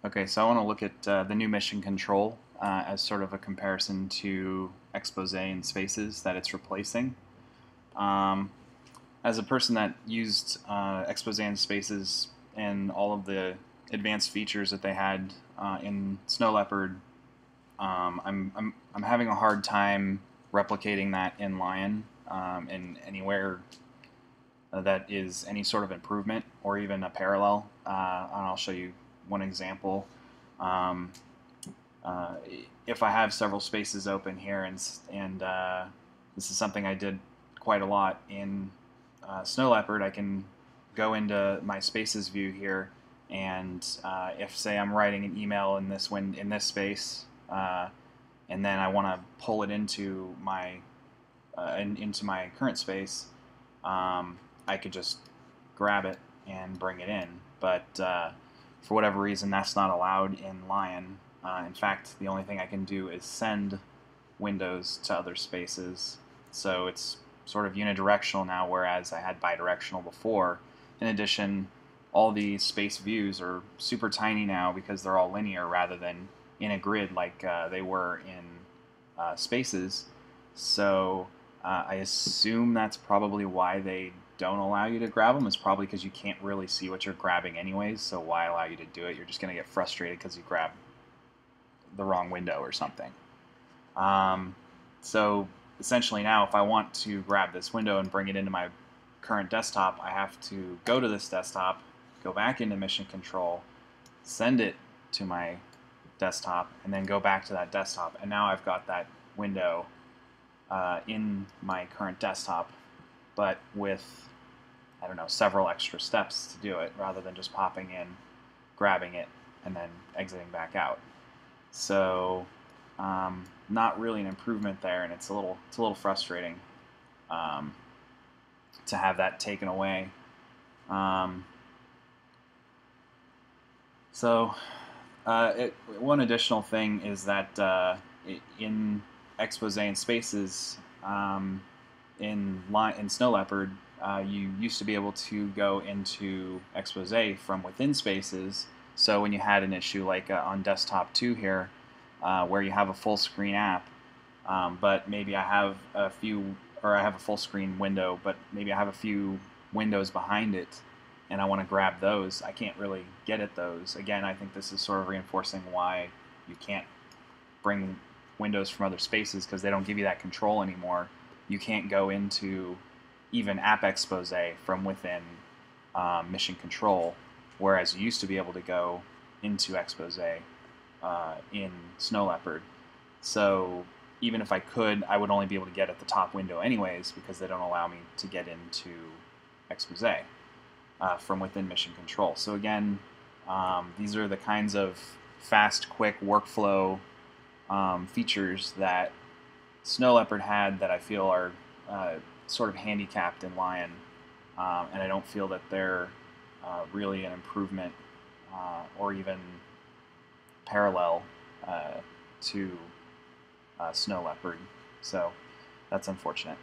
Okay, so I want to look at the new mission control as sort of a comparison to Expose and Spaces that it's replacing. Um, as a person that used Expose and Spaces and all of the advanced features that they had in Snow Leopard, I'm having a hard time replicating that in Lion in anywhere that is any sort of improvement or even a parallel. And I'll show you one example. Um, uh, if I have several spaces open here, and this is something I did quite a lot in Snow Leopard, I can go into my spaces view here, and if say I'm writing an email in this space, and then I want to pull it into into my current space, I could just grab it and bring it in. But for whatever reason, that's not allowed in Lion. In fact, the only thing I can do is send windows to other spaces. So it's sort of unidirectional now, whereas I had bidirectional before. In addition, all the space views are super tiny now because they're all linear rather than in a grid like they were in spaces. So I assume that's probably why they don't allow you to grab them. Is probably because you can't really see what you're grabbing anyways, so why allow you to do it? You're just going to get frustrated because you grab the wrong window or something. So essentially now, if I want to grab this window and bring it into my current desktop, I have to go to this desktop, go back into Mission Control, send it to my desktop, and then go back to that desktop. And now I've got that window in my current desktop, but with, I don't know, several extra steps to do it rather than just popping in, grabbing it, and then exiting back out. So not really an improvement there, and it's a little frustrating um, to have that taken away. Um, One additional thing is that in Expose and Spaces, in Snow Leopard, you used to be able to go into Expose from within Spaces. So when you had an issue like on Desktop 2 here, where you have a full screen app, but maybe I have I have a full screen window, but maybe I have a few windows behind it, and I want to grab those. I can't really get at those. Again, I think this is sort of reinforcing why you can't bring windows from other spaces, because they don't give you that control anymore. You can't go into even App Expose from within Mission Control, whereas you used to be able to go into Expose in Snow Leopard. So even if I could, I would only be able to get at the top window anyways, because they don't allow me to get into Expose from within Mission Control. So again, these are the kinds of fast, quick workflow features that Snow Leopard had that I feel are sort of handicapped in Lion, and I don't feel that they're really an improvement or even parallel to Snow Leopard. So that's unfortunate.